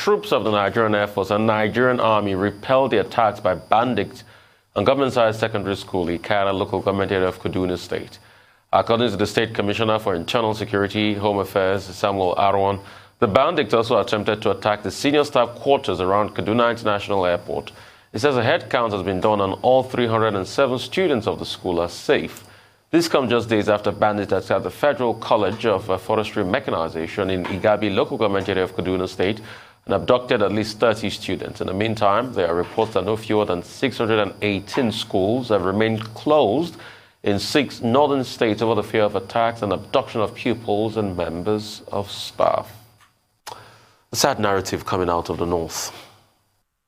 troops of the Nigerian Air Force and Nigerian Army repelled the attacks by bandits on government-side secondary school, Ikara, local government area of Kaduna State. According to the State Commissioner for Internal Security, Home Affairs, Samuel Arwan, the bandits also attempted to attack the senior staff quarters around Kaduna International Airport. It says a head count has been done and all 307 students of the school are safe. This comes just days after bandits attacked the Federal College of Forestry Mechanization in Igabi, local government area of Kaduna State, and abducted at least 30 students. In the meantime, there are reports that no fewer than 618 schools have remained closed in 6 northern states over the fear of attacks and abduction of pupils and members of staff. A sad narrative coming out of the north.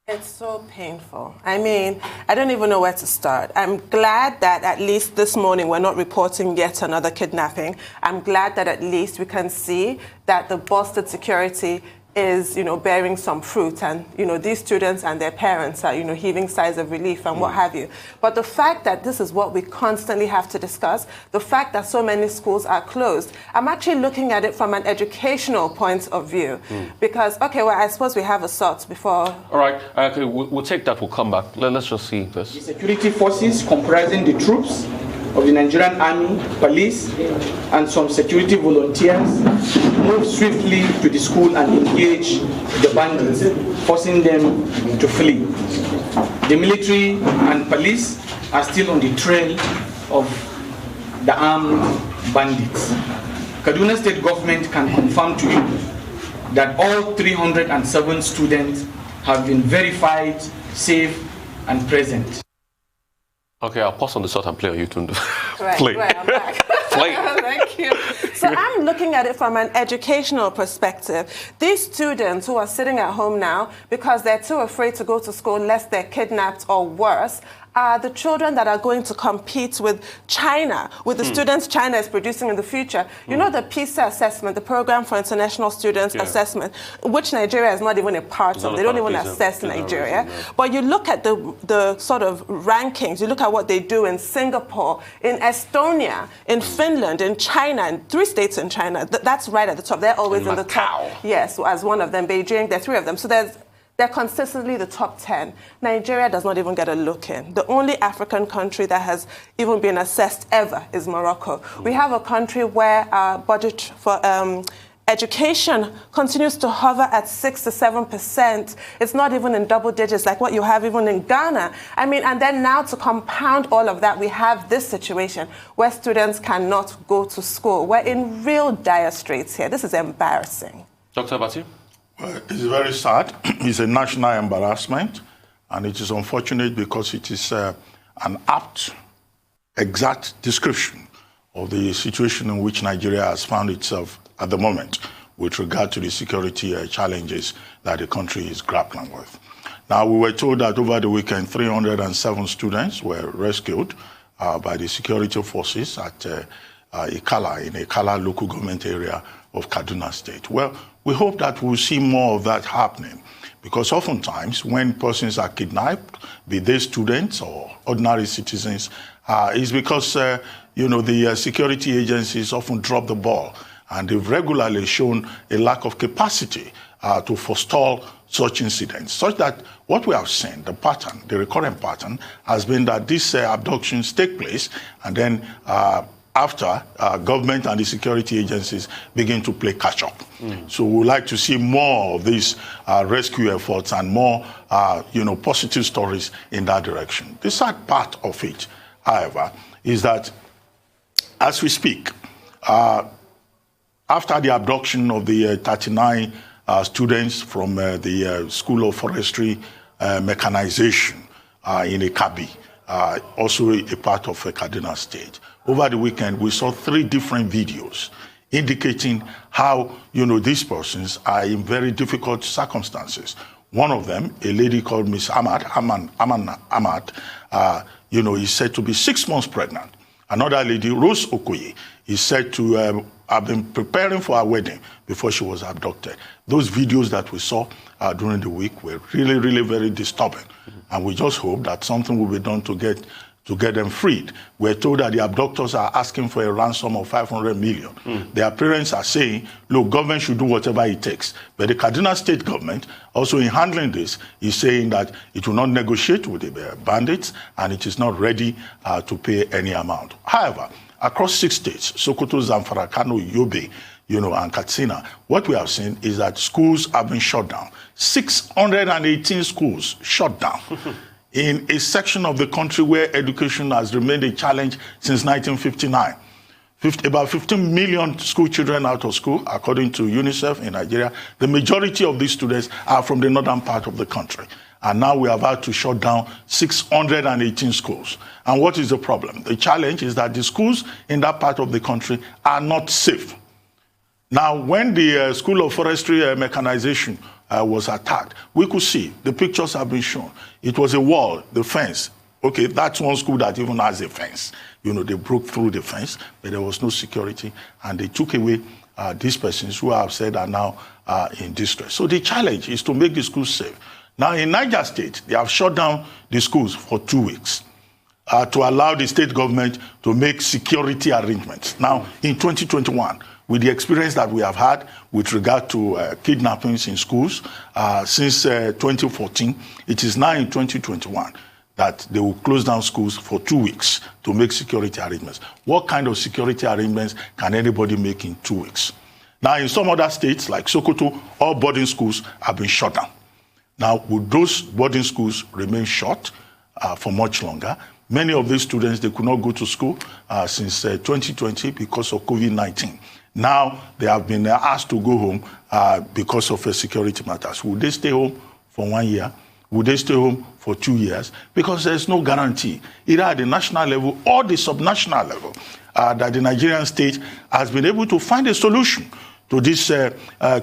It's so painful. I mean, I don't even know where to start. I'm glad that at least this morning we're not reporting yet another kidnapping. I'm glad that at least we can see that the bolstered security is, bearing some fruit, and, these students and their parents are, heaving sighs of relief and what have you. But the fact that this is what we constantly have to discuss, the fact that so many schools are closed, I'm actually looking at it from an educational point of view. Because, okay, well, I suppose we have a thought before. All right, okay, we'll take that, we'll come back. Let's just see this. The security forces comprising the troops of the Nigerian Army, police, and some security volunteers moved swiftly to the school and engaged the bandits, forcing them to flee. The military and police are still on the trail of the armed bandits. Kaduna State government can confirm to you that all 307 students have been verified, safe, and present. Okay, I'll pause on the shot and play on YouTube. Right, I'm back. Play. Thank you. So I'm looking at it from an educational perspective. These students who are sitting at home now because they're too afraid to go to school lest they're kidnapped or worse, are the children that are going to compete with China, with the students China is producing in the future. You know the PISA assessment, the Program for International Students Assessment, which Nigeria is not even a part of. They don't even assess Nigeria. But you look at the sort of rankings, you look at what they do in Singapore, in Estonia, in Finland, in China, in 3 states in China. That's right at the top. They're always in the top. Yes, as one of them. Beijing, there are 3 of them. So they're consistently the top 10. Nigeria does not even get a look in. The only African country that has even been assessed ever is Morocco. We have a country where our budget for education continues to hover at 6 to 7%. It's not even in double digits like what you have even in Ghana. I mean, and then now to compound all of that, we have this situation where students cannot go to school. We're in real dire straits here. This is embarrassing. Dr. Abati? It's very sad. It's a national embarrassment, and it is unfortunate because it is an apt, exact description of the situation in which Nigeria has found itself at the moment with regard to the security challenges that the country is grappling with. Now, we were told that over the weekend, 307 students were rescued by the security forces at Ikala, in Ikala local government area of Kaduna State. Well, we hope that we'll see more of that happening, because oftentimes when persons are kidnapped, be they students or ordinary citizens, it's because the security agencies often drop the ball, and they've regularly shown a lack of capacity to forestall such incidents, such that what we have seen, the pattern, the recurrent pattern, has been that these abductions take place, and then after government and the security agencies begin to play catch-up. So we would like to see more of these rescue efforts and more, positive stories in that direction. The sad part of it, however, is that as we speak, after the abduction of the 39 students from the School of Forestry Mechanization in Ikabi, also a part of Kaduna State, over the weekend, we saw 3 different videos indicating how, these persons are in very difficult circumstances. One of them, a lady called Miss Ahmad, is said to be 6 months pregnant. Another lady, Rose Okoye, is said to have been preparing for her wedding before she was abducted. Those videos that we saw during the week were really, really very disturbing. And we just hope that something will be done to get to get them freed. We're told that the abductors are asking for a ransom of 500 million. Their parents are saying, look, government should do whatever it takes. But the Kaduna state government, also in handling this, is saying that it will not negotiate with the bandits and it is not ready to pay any amount. However, across 6 states, Sokoto, Zamfara, Kano, Yobe, and Katsina, what we have seen is that schools have been shut down. 618 schools shut down. In a section of the country where education has remained a challenge since 1959. About 15 million school children out of school, according to UNICEF in Nigeria. The majority of these students are from the northern part of the country. And now we have had to shut down 618 schools. And what is the problem? The challenge is that the schools in that part of the country are not safe. Now, when the School of Forestry Mechanization was attacked, we could see, the pictures have been shown. It was a wall, the fence. Okay, that's one school that even has a fence. They broke through the fence, but there was no security, and they took away these persons who have said are now in distress. So the challenge is to make the schools safe. Now, in Niger State, they have shut down the schools for 2 weeks to allow the state government to make security arrangements. Now, in 2021, with the experience that we have had with regard to kidnappings in schools since 2014, it is now in 2021 that they will close down schools for 2 weeks to make security arrangements. What kind of security arrangements can anybody make in 2 weeks? Now, in some other states, like Sokoto, all boarding schools have been shut down. Now, would those boarding schools remain shut for much longer? Many of these students, they could not go to school since 2020 because of COVID-19. Now, they have been asked to go home because of security matters. Would they stay home for 1 year? Would they stay home for 2 years? Because there's no guarantee, either at the national level or the subnational level, that the Nigerian state has been able to find a solution to this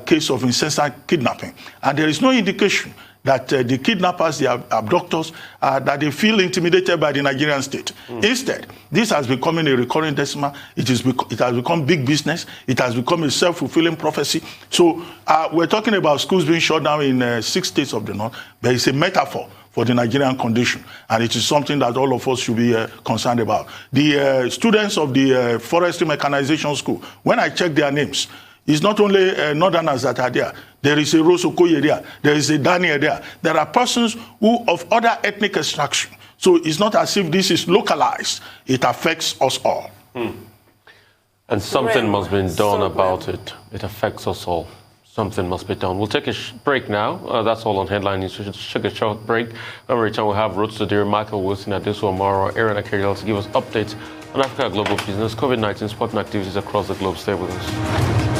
case of incessant kidnapping. And there is no indication that the kidnappers, the abductors, that they feel intimidated by the Nigerian state. Instead, this has become a recurring decimal. It has become big business. It has become a self-fulfilling prophecy. So we're talking about schools being shut down in 6 states of the north, but it's a metaphor for the Nigerian condition, and it is something that all of us should be concerned about. The students of the Forestry Mechanization School, when I check their names, it's not only northerners that are there. There is a Rosokoye there. There is a Daniel there. There are persons who of other ethnic extraction. So it's not as if this is localized. It affects us all. And something must be done about it. It affects us all. Something must be done. We'll take a break now. That's all on Headline News. We should take a short break. When we return, we'll have Ruth Sudhir, Michael Wilson, Adesu Amaro, Aaron Akeriel to give us updates on Africa Global Business, COVID-19 sporting activities across the globe. Stay with us.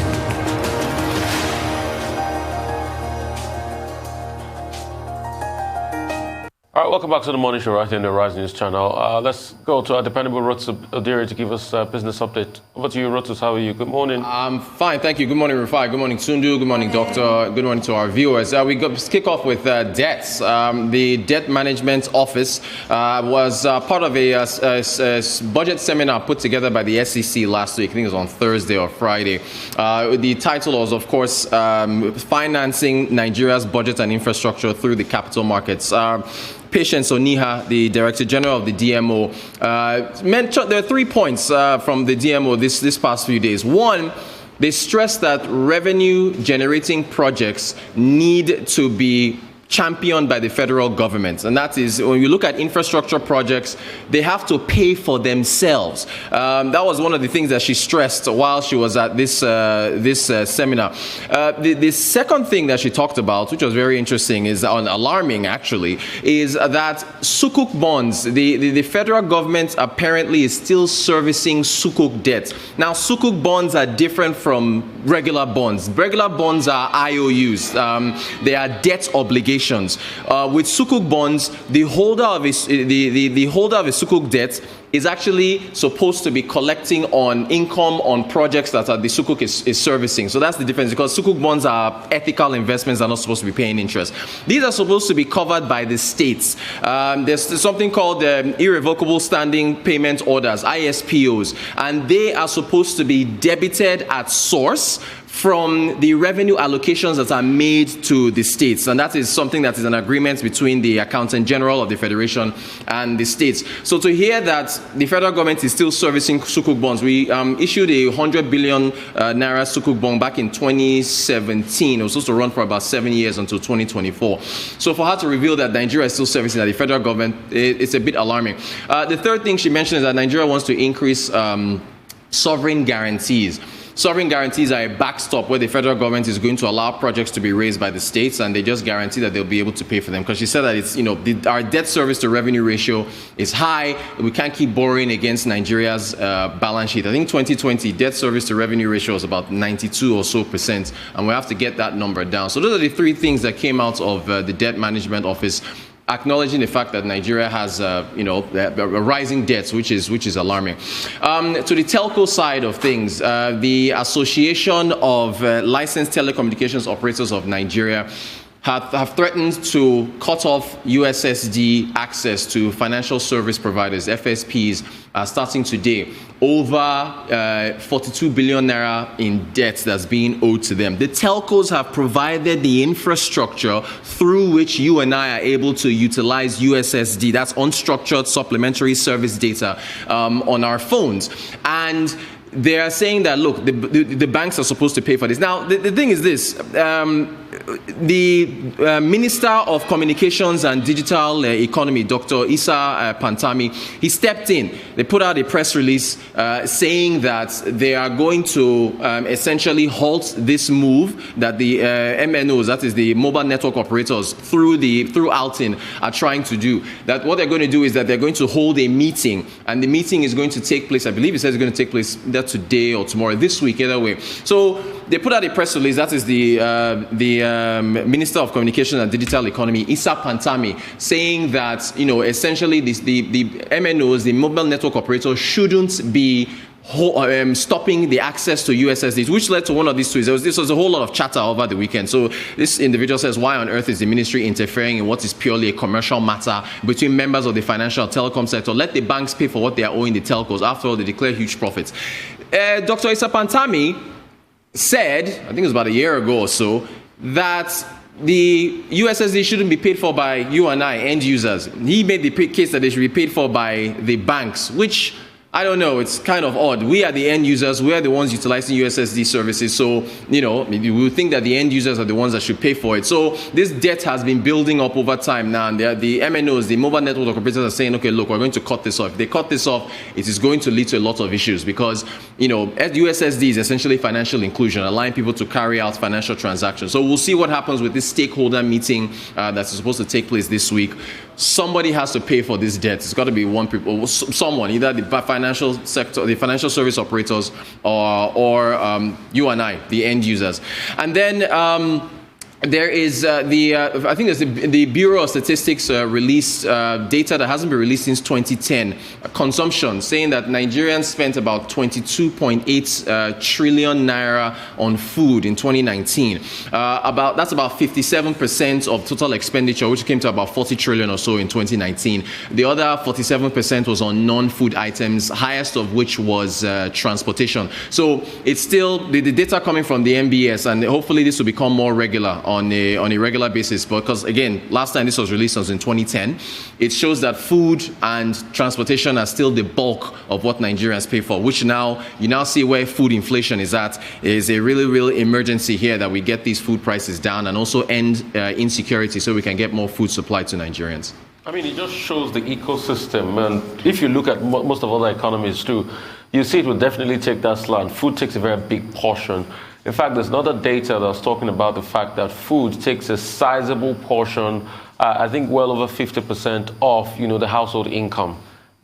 All right, welcome back to the morning show right here in the Rise News channel. Let's go to our dependable Ruth Sudhir to give us a business update. Over to you, Ruth. How are you? Good morning. I'm fine, thank you. Good morning, Rufai. Good morning, Sundu. Good morning, Doctor. Good morning to our viewers. We kick off with debts. The Debt Management Office was part of a budget seminar put together by the SEC last week. I think it was on Thursday or Friday. The title was, of course, Financing Nigeria's Budget and Infrastructure Through the Capital Markets. Patience Oniha, the Director General of the DMO, mentioned there are 3 points from the DMO this past few days. One, they stressed that revenue-generating projects need to be championed by the federal government, and that is, when you look at infrastructure projects, they have to pay for themselves. That was one of the things that she stressed while she was at this seminar. The second thing that she talked about, which was very interesting, is alarming actually, is that sukuk bonds. The federal government apparently is still servicing sukuk debt. Now, sukuk bonds are different from regular bonds. Regular bonds are IOUs. They are debt obligations. With sukuk bonds, the holder of a sukuk debt is actually supposed to be collecting on income on projects that the Sukuk is servicing. So that's the difference, because Sukuk bonds are ethical investments that are not supposed to be paying interest. These are supposed to be covered by the states. There's something called irrevocable standing payment orders, ISPOs, and they are supposed to be debited at source from the revenue allocations that are made to the states. And that is something that is an agreement between the Accountant General of the Federation and the states. So to hear that the federal government is still servicing Sukuk bonds, we issued a 100 billion naira Sukuk bond back in 2017. It was supposed to run for about 7 years until 2024. So for her to reveal that Nigeria is still servicing at the federal government, it's a bit alarming. The third thing she mentioned is that Nigeria wants to increase sovereign guarantees. Sovereign guarantees are a backstop where the federal government is going to allow projects to be raised by the states, and they just guarantee that they'll be able to pay for them. Because she said that it's, our debt service to revenue ratio is high. We can't keep borrowing against Nigeria's balance sheet. I think 2020 debt service to revenue ratio was about 92% or so, and we have to get that number down. So those are the three things that came out of the Debt Management Office, acknowledging the fact that Nigeria has, rising debts, which is alarming. To the telco side of things, the Association of Licensed Telecommunications Operators of Nigeria have threatened to cut off USSD access to financial service providers, FSPs, starting today, over 42 billion naira in debt that's being owed to them. The telcos have provided the infrastructure through which you and I are able to utilize USSD, that's unstructured supplementary service data, on our phones. And they are saying that, look, the banks are supposed to pay for this. Now, the thing is this. The Minister of Communications and Digital Economy, Dr. Issa Pantami, he stepped in. They put out a press release saying that they are going to essentially halt this move that the MNOs, that is the mobile network operators, through Altin, are trying to do. That what they're going to do is that they're going to hold a meeting, and the meeting is going to take place, I believe it says it's going to take place either today or tomorrow, this week, either way. So they put out a press release, that is the Minister of Communication and Digital Economy, Issa Pantami, saying that, essentially the MNOs, the mobile network operators, shouldn't be stopping the access to USSDs, which led to one of these tweets. This was a whole lot of chatter over the weekend. So this individual says, why on earth is the ministry interfering in what is purely a commercial matter between members of the financial and telecom sector? Let the banks pay for what they are owing the telcos. After all, they declare huge profits. Dr. Issa Pantami said, I think it was about a year ago or so, that the USSD shouldn't be paid for by you and I, end users. He made the case that they should be paid for by the banks, which, I don't know, it's kind of odd. We are the end users. We are the ones utilizing USSD services. So, we would think that the end users are the ones that should pay for it. So this debt has been building up over time now. And the MNOs, the mobile network operators, are saying, okay, look, we're going to cut this off. If they cut this off, it is going to lead to a lot of issues because, USSD is essentially financial inclusion, allowing people to carry out financial transactions. So we'll see what happens with this stakeholder meeting that's supposed to take place this week. Somebody has to pay for this debt. It's got to be someone, either the financial sector, the financial service operators, or you and I, the end users. And then there is I think there's the Bureau of Statistics released data that hasn't been released since 2010, consumption, saying that Nigerians spent about 22.8 trillion naira on food in 2019. That's about 57% of total expenditure, which came to about 40 trillion or so in 2019. The other 47% was on non-food items, highest of which was transportation. So it's still the data coming from the MBS, and hopefully this will become more regular on a regular basis, because again, last time this was released was in 2010. It shows that food and transportation are still the bulk of what Nigerians pay for, which now you now see where food inflation is at. It is a really, really emergency here that we get these food prices down and also end insecurity so we can get more food supplied to Nigerians. I mean, it just shows the ecosystem, and if you look at most of other economies too, you see it will definitely take that slant. Food takes a very big portion. In fact, there's another data that's talking about the fact that food takes a sizable portion, I think well over 50% of, the household income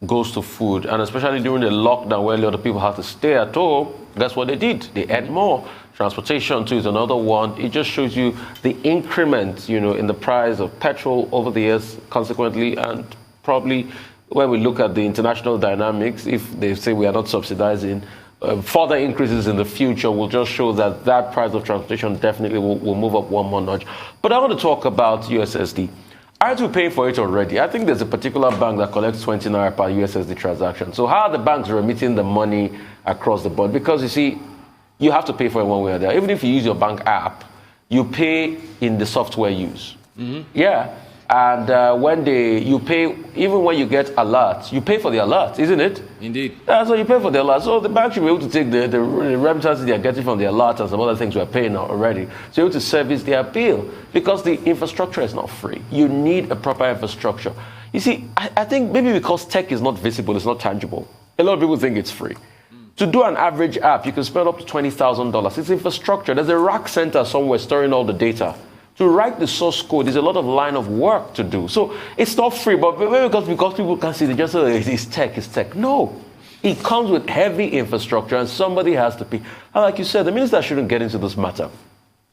goes to food. And especially during the lockdown where a lot of people had to stay at home, that's what they did. They ate more. Transportation too is another one. It just shows you the increment, in the price of petrol over the years consequently, and probably when we look at the international dynamics, if they say we are not subsidizing, further increases in the future will just show that that price of transportation definitely will move up one more notch. But I want to talk about USSD. Aren't we paying for it already? I think there's a particular bank that collects 20 naira per USSD transaction. So how are the banks remitting the money across the board? Because you see, you have to pay for it one way or the other. Even if you use your bank app, you pay in the software use. Yeah. And you pay, even when you get alerts, you pay for the alerts, isn't it? Indeed. So you pay for the alerts. So the bank should be able to take the remittances they are getting from the alerts and some other things we're paying already. So you're able to service their bill because the infrastructure is not free. You need a proper infrastructure. You see, I think maybe because tech is not visible, it's not tangible. A lot of people think it's free. To do an average app, you can spend up to $20,000. It's infrastructure. There's a rack center somewhere storing all the data. To write the source code, there's a lot of line of work to do. So it's not free, but maybe because people can see, they just say it's tech. No, it comes with heavy infrastructure and somebody has to pay. And like you said, the minister shouldn't get into this matter.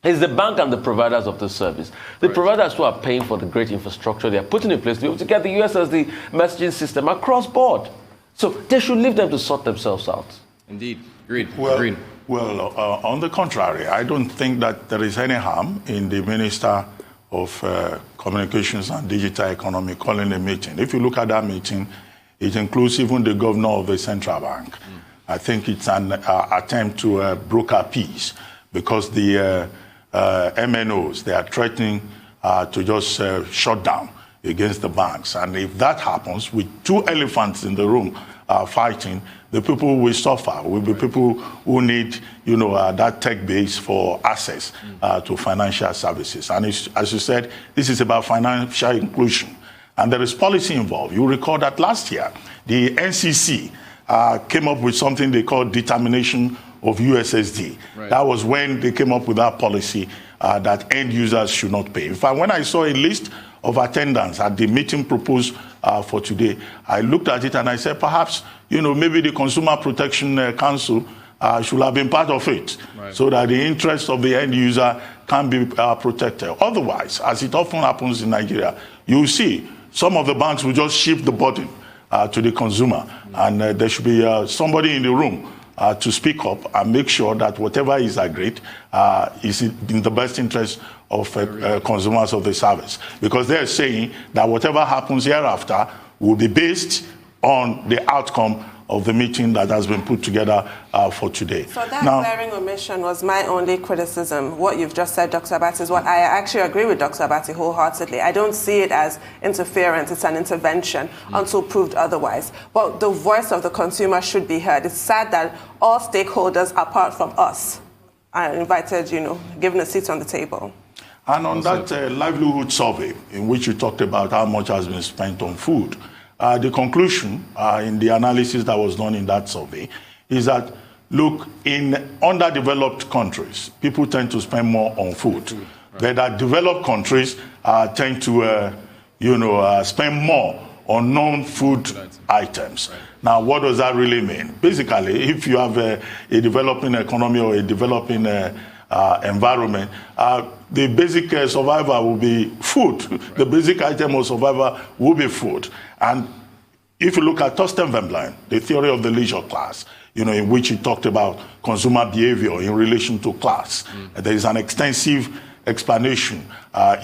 It's the bank and the providers of the service. The providers who are paying for the great infrastructure they are putting in place to be able to get the USSD messaging system across board. So they should leave them to sort themselves out. Indeed. Agreed. Agreed. Well, on the contrary, I don't think that there is any harm in the Minister of Communications and Digital Economy calling a meeting. If you look at that meeting, it includes even the governor of the central bank. I think it's an attempt to broker peace because the MNOs, they are threatening to just shut down against the banks. And if that happens, with two elephants in the room fighting, the people will suffer, will be people who need, that tech base for access to financial services. And as you said, this is about financial inclusion. And there is policy involved. You recall that last year, the NCC came up with something they call determination of USSD. Right. That was when they came up with that policy that end users should not pay. In fact, when I saw a list of attendance at the meeting proposed for today, I looked at it and I said, perhaps, maybe the Consumer Protection Council should have been part of it, right, so that the interests of the end user can be protected. Otherwise, as it often happens in Nigeria, you see some of the banks will just shift the burden to the consumer, and there should be somebody in the room to speak up and make sure that whatever is agreed is in the best interest of consumers of the service. Because they're saying that whatever happens hereafter will be based on the outcome of the meeting that has been put together for today. So that glaring omission was my only criticism. What you've just said, Dr. Abati, is what I actually agree with Dr. Abati wholeheartedly. I don't see it as interference. It's an intervention until proved otherwise. But the voice of the consumer should be heard. It's sad that all stakeholders, apart from us, are invited, given a seat on the table. And on that livelihood survey, in which you talked about how much has been spent on food, the conclusion in the analysis that was done in that survey is that, look, in underdeveloped countries, people tend to spend more on food. Right. But that developed countries tend to, spend more on non-food items. Right. Now, what does that really mean? Basically, if you have a developing economy or a developing environment, the basic survivor will be food. Right. The basic item of survival will be food. And if you look at Torsten Veblen, the theory of the leisure class, in which he talked about consumer behavior in relation to class, there is an extensive explanation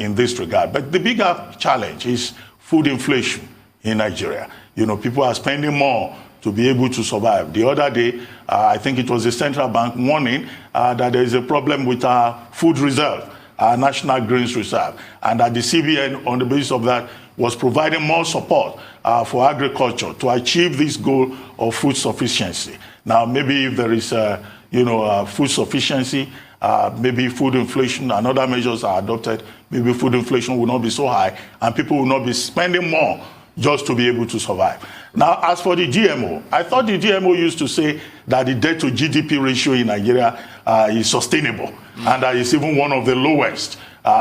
in this regard. But the bigger challenge is food inflation in Nigeria. People are spending more to be able to survive. The other day, I think it was the central bank warning that there is a problem with our food reserve, our national grains reserve, and that the CBN, on the basis of that, was providing more support for agriculture to achieve this goal of food sufficiency. Now, maybe if there is, food sufficiency, maybe food inflation and other measures are adopted, maybe food inflation will not be so high, and people will not be spending more just to be able to survive. Now, as for the GMO, I thought the GMO used to say that the debt to GDP ratio in Nigeria is sustainable, and that it's even one of the lowest,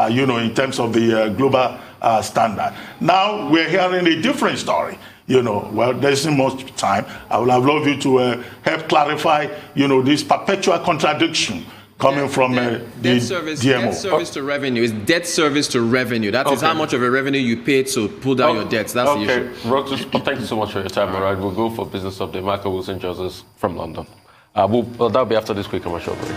in terms of the global standard. Now, we're hearing a different story. Well, there isn't much time. I would have loved you to help clarify, this perpetual contradiction coming from the service, DMO. Debt service to revenue is debt service to revenue. That is how much of a revenue you pay to pull down your debts. That's the issue. Okay, thank you so much for your time. All right, we'll go for business update. Michael Wilson Joseph from London. That'll be after this quick commercial break.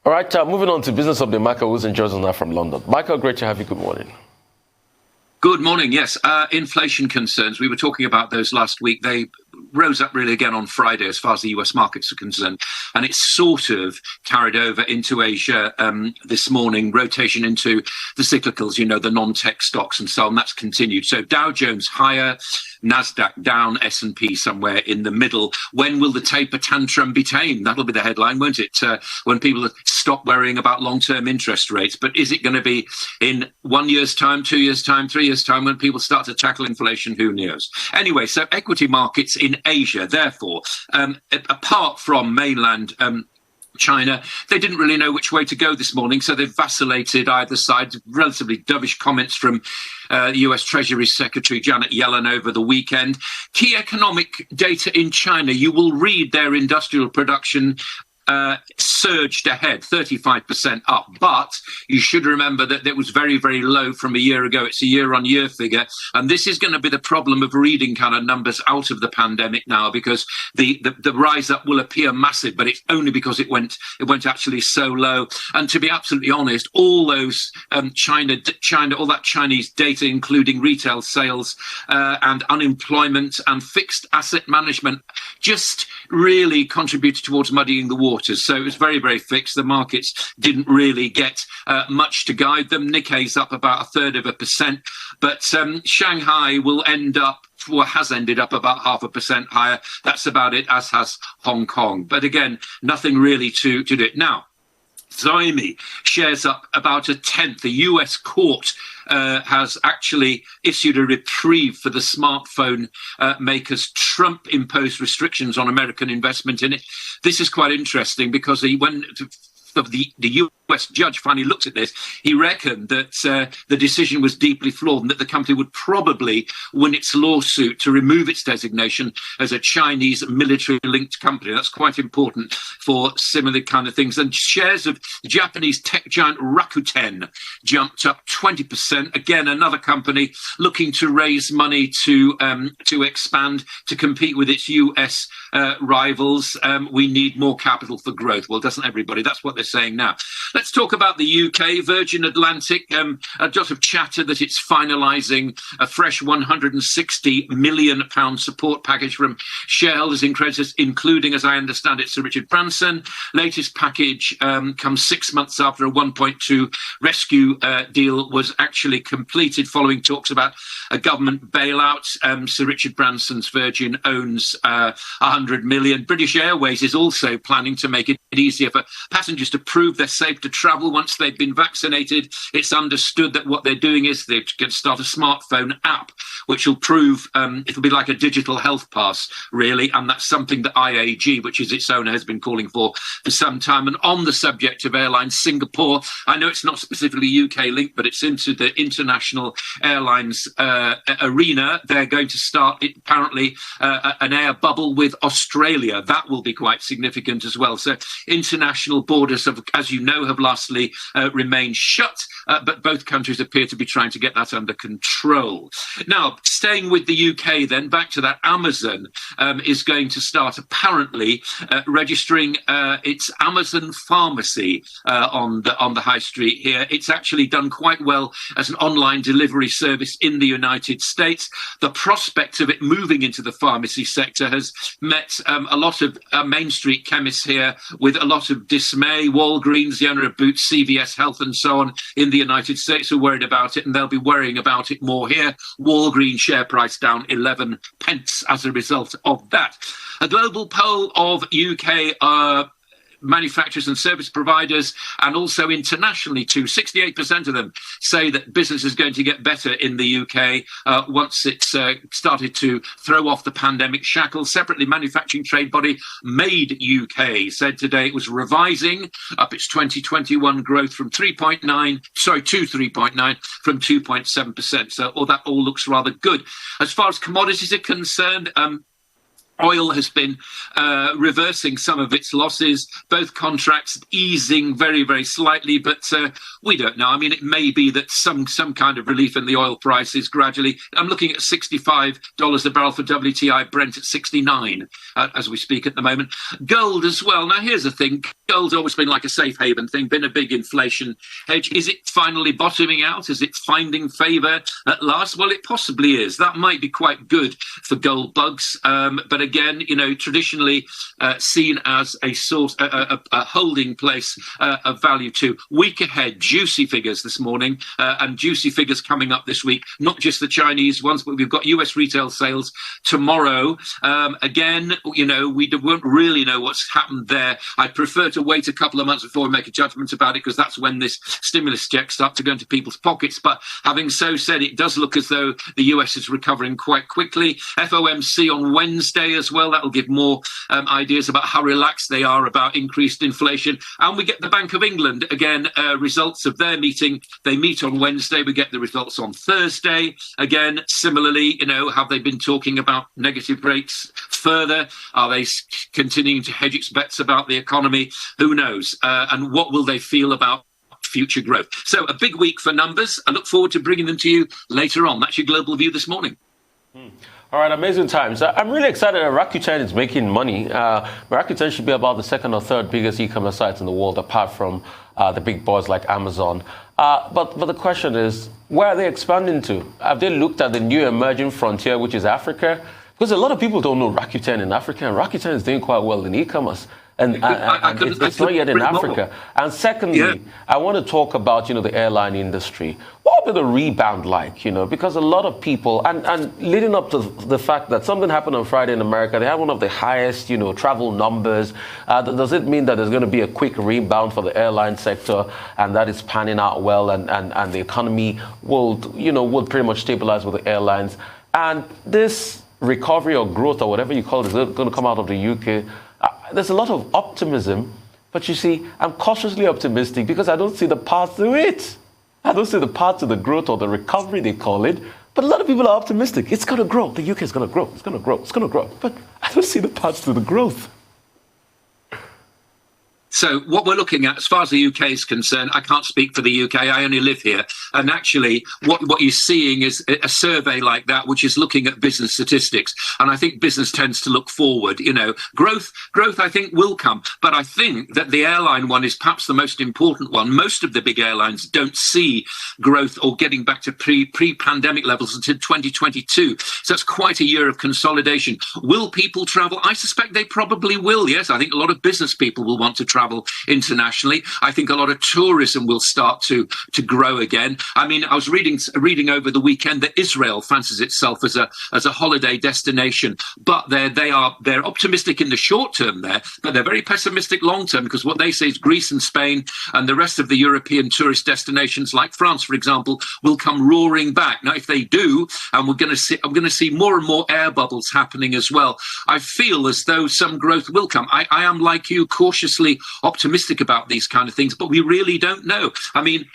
All right, moving on to business update. Michael Wilson Joseph now from London. Michael, great to have you. Good morning. Good morning. Yes, inflation concerns. We were talking about those last week. They rose up really again on Friday as far as the US markets are concerned. And it's sort of carried over into Asia this morning, rotation into the cyclicals, you know, the non-tech stocks and so on. That's continued. So Dow Jones higher, NASDAQ down, S&P somewhere in the middle. When will the taper tantrum be tamed? That'll be the headline, won't it? When people stop worrying about long-term interest rates. But is it going to be in 1 year's time, 2 years' time, 3 years' time when people start to tackle inflation? Who knows? Anyway, so equity markets in Asia, therefore, apart from mainland China, they didn't really know which way to go this morning, so they've vacillated either side. Relatively dovish comments from US Treasury Secretary Janet Yellen over the weekend. Key economic data in China, you will read their industrial production surged ahead, 35% up. But you should remember that it was very, very low from a year ago. It's a year-on-year figure. And this is going to be the problem of reading kind of numbers out of the pandemic now, because the rise up will appear massive, but it's only because it went actually so low. And to be absolutely honest, all those China, all that Chinese data, including retail sales and unemployment and fixed asset management, just really contributed towards muddying the waters. So it was very, very fixed. The markets didn't really get much to guide them. Nikkei's up about 1/3%, but Shanghai will end up, or has ended up, about 0.5% higher. That's about it, as has Hong Kong. But again, nothing really to do it. Now, Xiaomi shares up about 1/10. The US court has actually issued a reprieve for the smartphone makers. Trump imposed restrictions on American investment in it. This is quite interesting because when the US judge finally looked at this, he reckoned that the decision was deeply flawed and that the company would probably win its lawsuit to remove its designation as a Chinese military-linked company. That's quite important for similar kind of things. And shares of the Japanese tech giant Rakuten jumped up 20%. Again, another company looking to raise money to expand, to compete with its US rivals. We need more capital for growth. Well, doesn't everybody? That's what they're saying now. Let's talk about the UK. Virgin Atlantic, a lot of chatter that it's finalising a fresh £160 million support package from shareholders in creditors, including, as I understand it, Sir Richard Branson. Latest package comes 6 months after a 1.2 rescue deal was actually completed following talks about a government bailout. Sir Richard Branson's Virgin owns 100 million. British Airways is also planning to make it easier for passengers to prove they're safe to travel once they've been vaccinated. It's understood that what they're doing is they're going to start a smartphone app, which will prove it'll be like a digital health pass, really. And that's something that IAG, which is its owner, has been calling for some time. And on the subject of airlines, Singapore, I know it's not specifically UK linked, but it's into the international airlines arena. They're going to start, apparently, an air bubble with Australia. That will be quite significant as well. So international borders have, as you know, have lastly remained shut, but both countries appear to be trying to get that under control. Now, staying with the UK then, back to that, Amazon is going to start apparently registering its Amazon pharmacy on the high street here. It's actually done quite well as an online delivery service in the United States. The prospect of it moving into the pharmacy sector has met a lot of Main Street chemists here with a lot of dismay. Walgreens, the owner of Boots, CVS Health and so on in the United States are worried about it, and they'll be worrying about it more here. Walgreens share price down 11 pence as a result of that. A global poll of UK manufacturers and service providers, and also internationally too. 68% of them say that business is going to get better in the UK once it's started to throw off the pandemic shackles. Separately, manufacturing trade body Made UK said today it was revising up its 2021 growth from 3.9 from 2.7%. So that all looks rather good. As far as commodities are concerned, oil has been reversing some of its losses, both contracts easing very, very slightly, but we don't know. I mean, it may be that some kind of relief in the oil prices gradually. I'm looking at $65 a barrel for WTI, Brent at 69 as we speak at the moment. Gold as well. Now, here's the thing. Gold's always been like a safe haven thing, been a big inflation hedge. Is it finally bottoming out? Is it finding favour at last? Well, it possibly is. That might be quite good for gold bugs. But again, traditionally seen as a source, a holding place of value too. Week ahead, juicy figures this morning, and juicy figures coming up this week. Not just the Chinese ones, but we've got US retail sales tomorrow. Again, we won't really know what's happened there. I'd prefer to wait a couple of months before we make a judgment about it, because that's when this stimulus checks start to go into people's pockets. But having so said, it does look as though the US is recovering quite quickly. FOMC on Wednesday as well. That'll give more ideas about how relaxed they are about increased inflation. And we get the Bank of England, again, results of their meeting. They meet on Wednesday. We get the results on Thursday. Again, similarly, have they been talking about negative rates further? Are they continuing to hedge its bets about the economy? Who knows? And what will they feel about future growth? So a big week for numbers. I look forward to bringing them to you later on. That's your Global View this morning. All right, amazing times. I'm really excited that Rakuten is making money. Rakuten should be about the second or third biggest e-commerce site in the world, apart from the big boys like Amazon. But the question is, where are they expanding to? Have they looked at the new emerging frontier, which is Africa? Because a lot of people don't know Rakuten in Africa, and Rakuten is doing quite well in e-commerce. And it's not yet in Africa. And secondly, I want to talk about, the airline industry. What will be the rebound like, because a lot of people, and leading up to the fact that something happened on Friday in America, they had one of the highest, travel numbers. Does it mean that there's going to be a quick rebound for the airline sector, and that is panning out well, and the economy will pretty much stabilize with the airlines? And this recovery or growth or whatever you call it is going to come out of the UK. There's a lot of optimism, but you see, I'm cautiously optimistic because I don't see the path to it. I don't see the path to the growth or the recovery, they call it. But a lot of people are optimistic. It's going to grow. The UK is going to grow. It's going to grow. It's going to grow. But I don't see the path to the growth. So what we're looking at, as far as the UK is concerned, I can't speak for the UK. I only live here. And actually, what you're seeing is a survey like that, which is looking at business statistics. And I think business tends to look forward. Growth, I think, will come. But I think that the airline one is perhaps the most important one. Most of the big airlines don't see growth or getting back to pre-pandemic levels until 2022. So it's quite a year of consolidation. Will people travel? I suspect they probably will, yes. I think a lot of business people will want to travel internationally. I think a lot of tourism will start to grow again. I mean, I was reading over the weekend that Israel fancies itself as a holiday destination, but they're optimistic in the short term there, but they're very pessimistic long term, because what they say is Greece and Spain and the rest of the European tourist destinations, like France, for example, will come roaring back. Now, if they do, and I'm going to see more and more air bubbles happening as well, I feel as though some growth will come. I am, like you, cautiously optimistic about these kind of things, but we really don't know. I mean,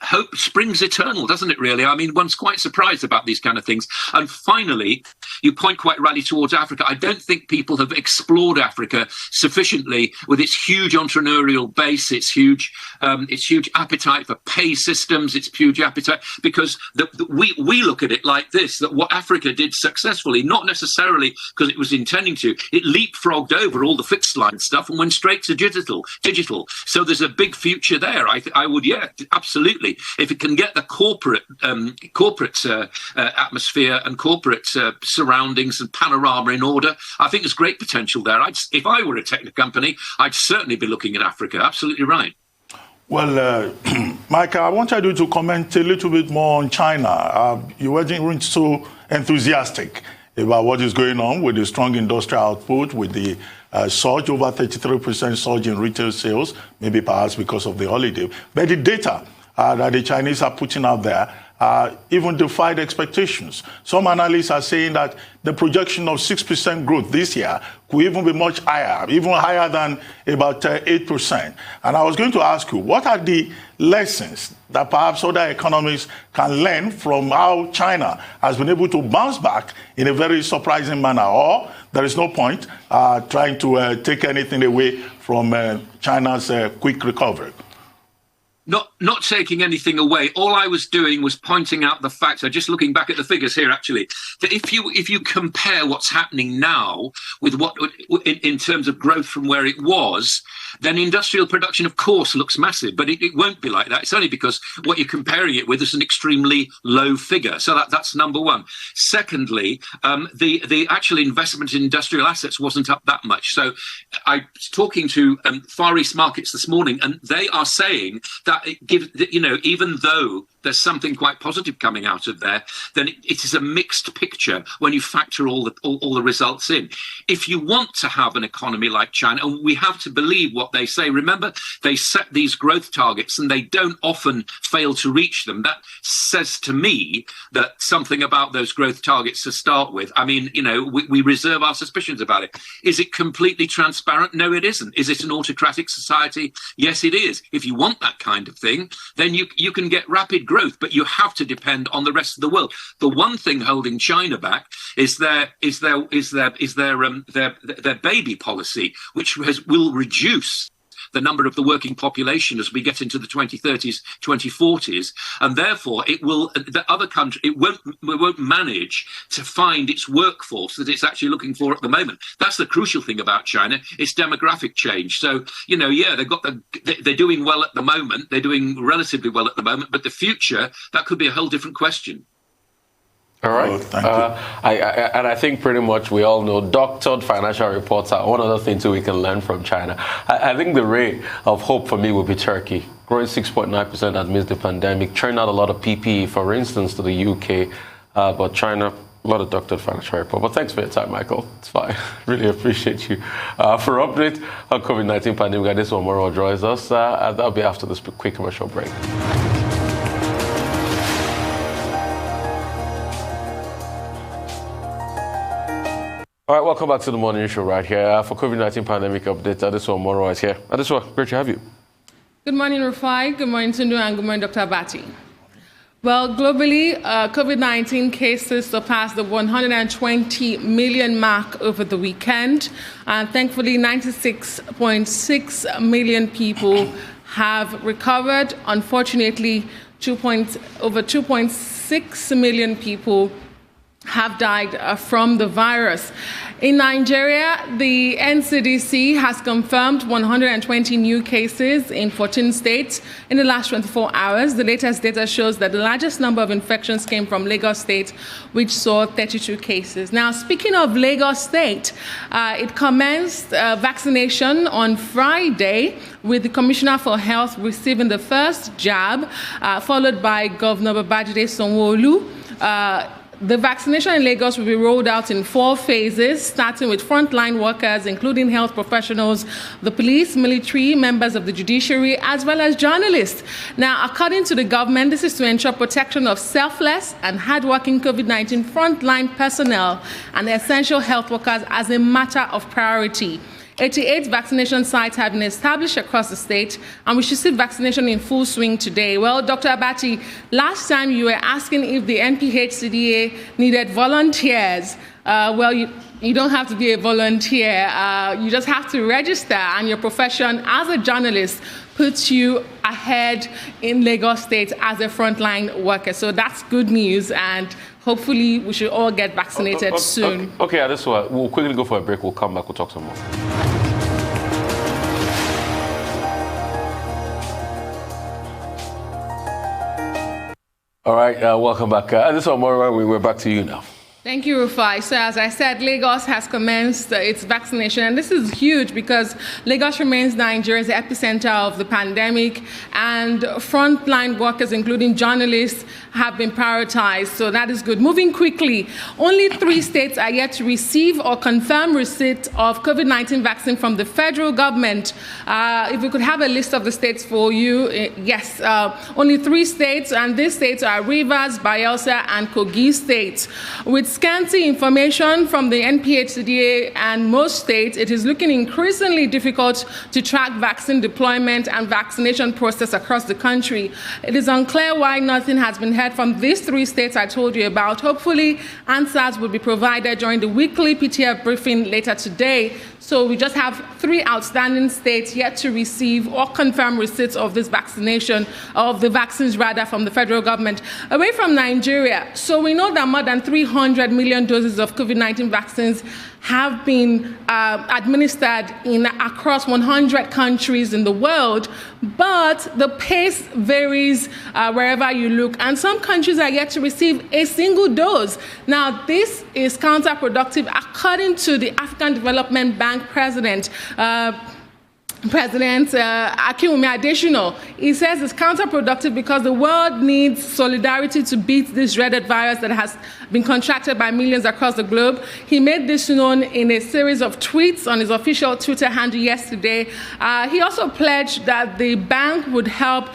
hope springs eternal, doesn't it, really? I mean, one's quite surprised about these kind of things. And finally, you point quite rightly towards Africa. I don't think people have explored Africa sufficiently with its huge entrepreneurial base, its huge appetite for pay systems, its huge appetite, because we look at it like this, that what Africa did successfully, not necessarily because it was intending to, it leapfrogged over all the fixed line stuff and went straight to digital. So there's a big future there. I would, absolutely. If it can get the corporate atmosphere and corporate surroundings and panorama in order, I think there's great potential there. If I were a tech company, I'd certainly be looking at Africa. Absolutely right. Well, Michael, I wanted you to comment a little bit more on China. You weren't so enthusiastic about what is going on with the strong industrial output, with the surge, over 33% surge in retail sales, maybe perhaps because of the holiday. But the data that the Chinese are putting out there even defied expectations. Some analysts are saying that the projection of 6% growth this year could even be much higher, even higher than about 8%. And I was going to ask you, what are the lessons that perhaps other economies can learn from how China has been able to bounce back in a very surprising manner? Or there is no point trying to take anything away from China's quick recovery? Not taking anything away. All I was doing was pointing out the fact, so just looking back at the figures here actually, that if you compare what's happening now with what in terms of growth from where it was, then industrial production of course looks massive, but it won't be like that. It's only because what you're comparing it with is an extremely low figure. So that's number one. Secondly, the actual investment in industrial assets wasn't up that much. So I was talking to Far East markets this morning, and they are saying that even though there's something quite positive coming out of there, then it is a mixed picture when you factor all the results in. If you want to have an economy like China, and we have to believe what they say, remember, they set these growth targets and they don't often fail to reach them. That says to me that something about those growth targets to start with. I mean, we reserve our suspicions about it. Is it completely transparent? No, it isn't. Is it an autocratic society? Yes, it is. If you want that kind of thing, then you can get rapid growth, but you have to depend on the rest of the world. The one thing holding China back is their baby policy, which will reduce the number of the working population as we get into the 2030s, 2040s, and therefore it won't manage to find its workforce that it's actually looking for at the moment. That's the crucial thing about China. It's demographic change. So they're doing well at the moment. They're doing relatively well at the moment, but the future, that could be a whole different question. All right. Oh, thank you. I think pretty much we all know doctored financial reports are one other thing too we can learn from China. I think the ray of hope for me would be Turkey, growing 6.9% amidst the pandemic, churning out a lot of PPE, for instance, to the UK, but China, a lot of doctored financial reports. But thanks for your time, Michael. It's fine. Really appreciate you. For update on COVID-19 pandemic, this one more joins us. That'll be after this quick commercial break. All right, welcome back to the morning show right here. For COVID-19 pandemic update, Adesuwa Moro is here. Adesuwa, great to have you. Good morning, Rufai. Good morning, Tundu, and good morning, Dr. Abati. Well, globally, COVID-19 cases surpassed the 120 million mark over the weekend. And thankfully, 96.6 million people have recovered. Unfortunately, over 2.6 million people have died from the virus. In Nigeria, the NCDC has confirmed 120 new cases in 14 states in the last 24 hours. The latest data shows that the largest number of infections came from Lagos State, which saw 32 cases. Now, speaking of Lagos State, it commenced vaccination on Friday, with the Commissioner for Health receiving the first jab, followed by Governor Babajide Sanwo-Olu. The vaccination in Lagos will be rolled out in 4 phases, starting with frontline workers, including health professionals, the police, military, members of the judiciary, as well as journalists. Now, according to the government, this is to ensure protection of selfless and hardworking COVID-19 frontline personnel and essential health workers as a matter of priority. 88 vaccination sites have been established across the state, and we should see vaccination in full swing today. Well, Dr. Abati, last time you were asking if the NPHCDA needed volunteers. Well, you don't have to be a volunteer. You just have to register, and your profession as a journalist puts you ahead in Lagos State as a frontline worker. So that's good news, and hopefully we should all get vaccinated soon. Okay, Adesuwa, we'll quickly go for a break. We'll come back. We'll talk some more. All right, welcome back. Adesuwa Moro, we're back to you now. Thank you, Rufai. So as I said, Lagos has commenced its vaccination, and this is huge because Lagos remains Nigeria's epicenter of the pandemic, and frontline workers, including journalists, have been prioritized. So that is good. Moving quickly, only 3 states are yet to receive or confirm receipt of COVID-19 vaccine from the federal government. If we could have a list of the states for you, yes, only 3 states, and these states are Rivers, Bayelsa, and Kogi states. With scanty information from the NPHCDA and most states, it is looking increasingly difficult to track vaccine deployment and vaccination process across the country. It is unclear why nothing has been heard from these 3 states I told you about. Hopefully, answers will be provided during the weekly PTF briefing later today. So we just have 3 outstanding states yet to receive or confirm receipts of this vaccination, of the vaccines rather, from the federal government. Away from Nigeria, so we know that more than 300 million doses of COVID-19 vaccines have been administered across 100 countries in the world, but the pace varies wherever you look, and some countries are yet to receive a single dose. Now, this is counterproductive, according to the African Development Bank President Akinwumi Adesina. He says it's counterproductive because the world needs solidarity to beat this dreaded virus that has been contracted by millions across the globe. He made this known in a series of tweets on his official Twitter handle yesterday. He also pledged that the bank would help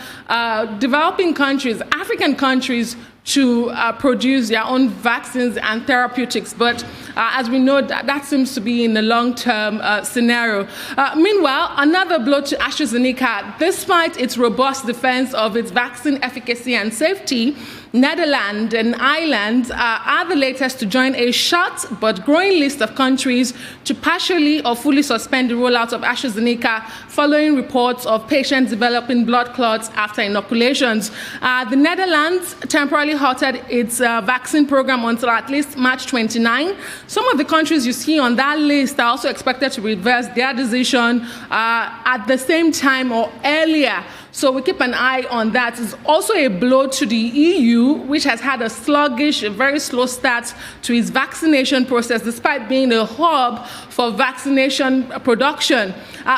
developing countries, African countries, to produce their own vaccines and therapeutics. But as we know, that seems to be in the long-term scenario. Meanwhile, another blow to AstraZeneca. Despite its robust defense of its vaccine efficacy and safety, Netherlands and Ireland are the latest to join a short but growing list of countries to partially or fully suspend the rollout of AstraZeneca following reports of patients developing blood clots after inoculations. The Netherlands temporarily halted its vaccine program until at least March 29. Some of the countries you see on that list are also expected to reverse their decision at the same time or earlier. So we keep an eye on that. It's also a blow to the EU, which has had a sluggish, very slow start to its vaccination process, despite being a hub for vaccination production.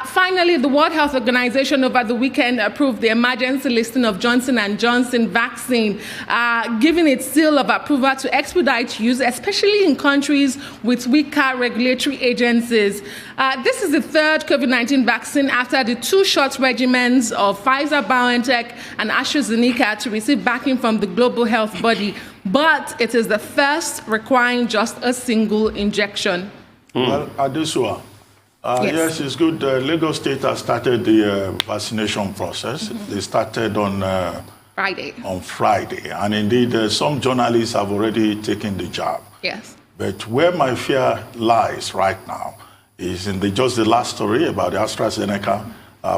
Finally, the World Health Organization over the weekend approved the emergency listing of Johnson & Johnson vaccine, giving its seal of approval to expedite use, especially in countries with weaker regulatory agencies. This is the 3rd COVID-19 vaccine after the 2 shot regimens of Pfizer-BioNTech and AstraZeneca to receive backing from the global health body, but it is the first requiring just a single injection. Well, Adesua, yes, it's good. Lagos State has started the vaccination process. They started on Friday. And indeed, some journalists have already taken the job. Yes. But where my fear lies right now is in just the last story about the AstraZeneca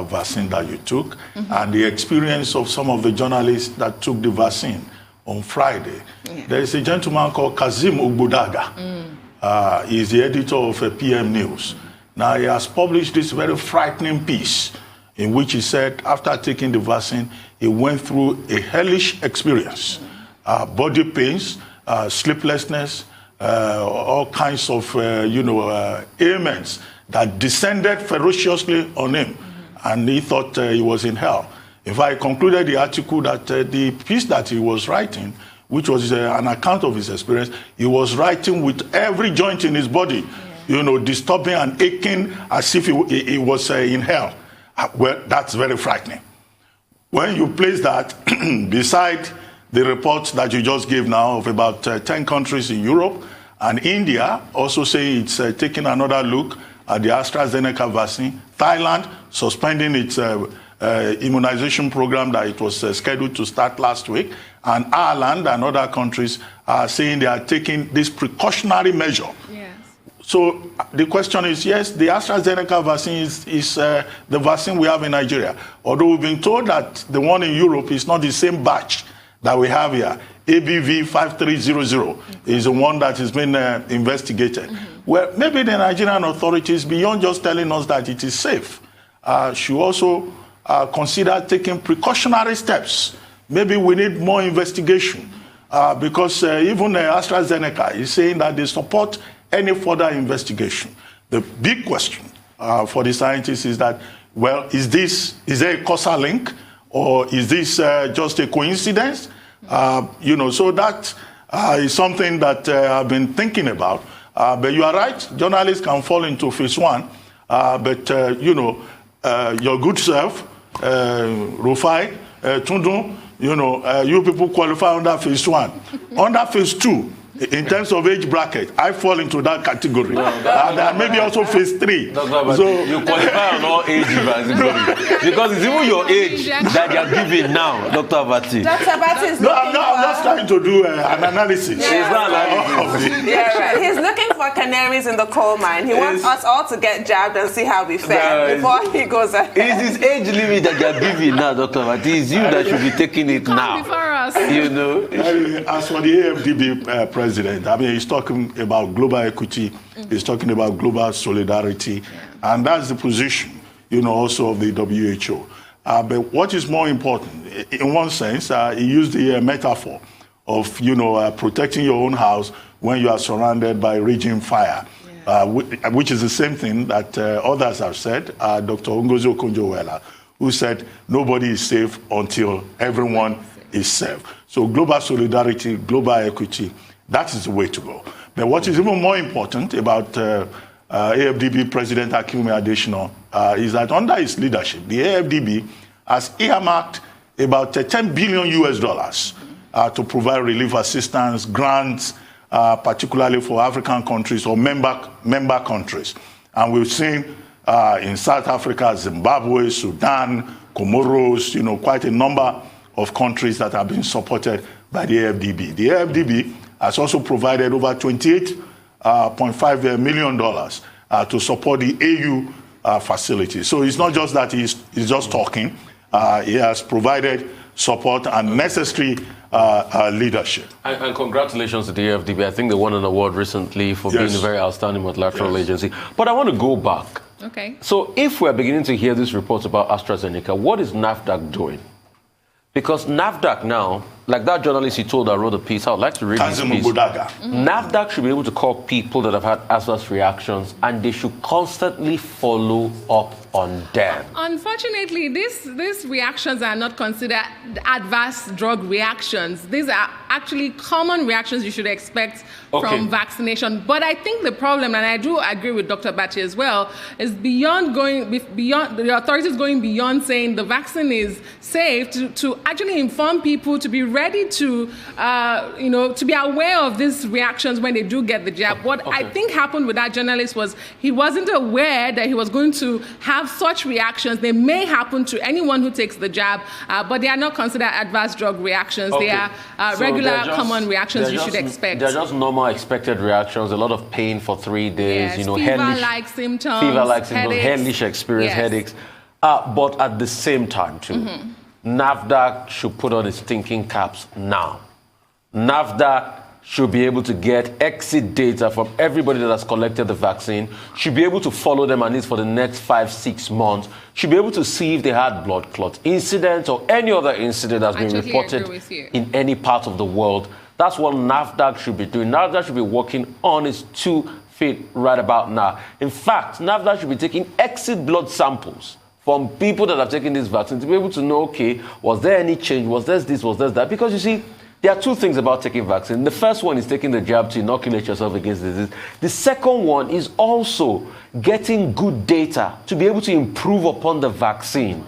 vaccine that you took, and the experience of some of the journalists that took the vaccine on Friday. Yeah. There is a gentleman called Kazim Ugbudaga. He's the editor of PM News. Now, he has published this very frightening piece in which he said after taking the vaccine, he went through a hellish experience. Body pains, sleeplessness, all kinds of, ailments that descended ferociously on him. And he thought he was in hell. In fact, I concluded the article that the piece that he was writing, which was an account of his experience, he was writing with every joint in his body, disturbing and aching as if he was in hell. Well, that's very frightening. When you place that beside the reports that you just gave now of about 10 countries in Europe, and India also saying it's taking another look at the AstraZeneca vaccine, Thailand suspending its immunization program that it was scheduled to start last week, and Ireland and other countries are saying they are taking this precautionary measure. Yes. So the question is, yes, the AstraZeneca vaccine is the vaccine we have in Nigeria, although we've been told that the one in Europe is not the same batch that we have here. ABV 5300 is the one that has been investigated. Well, maybe the Nigerian authorities, beyond just telling us that it is safe, should also consider taking precautionary steps. Maybe we need more investigation because even AstraZeneca is saying that they support any further investigation. The big question for the scientists is that, well, is there a causal link, or is this just a coincidence? So that is something that I've been thinking about. But you are right, journalists can fall into phase 1. But your good self, Rufai, Tundu, you people qualify under phase 1. Under phase 2, in terms of age bracket, I fall into that category. And maybe also phase 3. So you qualify on all age categories. Because it's even your age that you are giving now, Dr. Abati. Dr. Abati is I'm not trying to do an analysis. Yeah. It's not analysis. Yeah, right. He's looking for canaries in the coal mine. He wants us all to get jabbed and see how we fare before he goes ahead. It's his age limit that you are giving now, Dr. Abati. It's you that should be taking it now. Before us. As for the AFDB president, I mean, he's talking about global equity, he's talking about global solidarity, and that's the position, also of the WHO. But what is more important, in one sense, he used the metaphor of, protecting your own house when you are surrounded by raging fire, which is the same thing that others have said. Dr. Ngozi Okonjo-Iweala, who said nobody is safe until everyone is safe. So global solidarity, global equity, that is the way to go. But what is even more important about AFDB President Akinwumi Adesina is that under his leadership, the AFDB has earmarked about $10 billion to provide relief assistance, grants, particularly for African countries or member countries. And we've seen in South Africa, Zimbabwe, Sudan, Comoros, quite a number of countries that have been supported by the AFDB. The AFDB has also provided over $28.5 million to support the AU facility. So it's not just that he's just talking. He has provided support and necessary leadership. And congratulations to the AFDB. I think they won an award recently for being a very outstanding multilateral agency. But I want to go back. Okay. So if we're beginning to hear these reports about AstraZeneca, what is NAFDAC doing? Because NAFDAC now, like that journalist you told that wrote a piece, I would like to read this piece. NAFDAC should be able to call people that have had adverse reactions, and they should constantly follow up on them. Unfortunately, these reactions are not considered adverse drug reactions. These are actually common reactions you should expect from vaccination. But I think the problem, and I do agree with Dr. Bati as well, is beyond the authorities going beyond saying the vaccine is safe to actually inform people to be ready to, to be aware of these reactions when they do get the jab. What I think happened with that journalist was he wasn't aware that he was going to have such reactions. They may happen to anyone who takes the jab, but they are not considered adverse drug reactions. They are regular, common reactions you should expect. They're just normal expected reactions. A lot of pain for 3 days. Yes, fever-like symptoms, hellish experience, headaches. But at the same time, too, NAFDAC should put on its thinking caps now. NAFDAC should be able to get exit data from everybody that has collected the vaccine, should be able to follow them at least for the next 5-6 months, should be able to see if they had blood clot incident or any other incident that's been reported in any part of the world. That's what NAFDAC should be doing. NAFDAC should be working on its 2 feet right about now. In fact, NAFDAC should be taking exit blood samples from people that have taken this vaccine to be able to know, okay, was there any change? Was there this? Was there that? Because you see, there are 2 things about taking vaccine. The first one is taking the jab to inoculate yourself against disease. The second one is also getting good data to be able to improve upon the vaccine.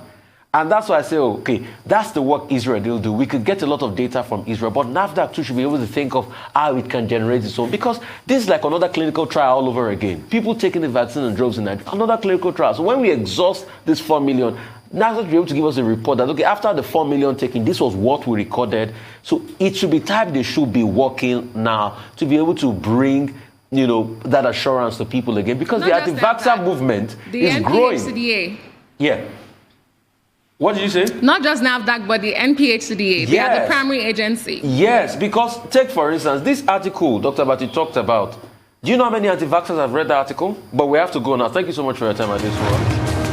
And that's why I say, okay, that's the work Israel will do. We could get a lot of data from Israel, but NAFDAC too should be able to think of how it can generate its own. Because this is like another clinical trial all over again. People taking the vaccine and drugs in Nigeria, another clinical trial. So when we exhaust this 4 million, NAFDAC should be able to give us a report that, okay, after the 4 million taken, this was what we recorded. So it should be time they should be working now to be able to bring, that assurance to people again. Because the anti-vaxxer movement is growing. NPHCDA. Yeah. What did you say? Not just NAFDAC, but the NPHCDA. They are the primary agency. Yes, because take, for instance, this article Dr. Bati talked about. Do you know how many anti-vaxxers have read the article? But we have to go now. Thank you so much for your time at this one.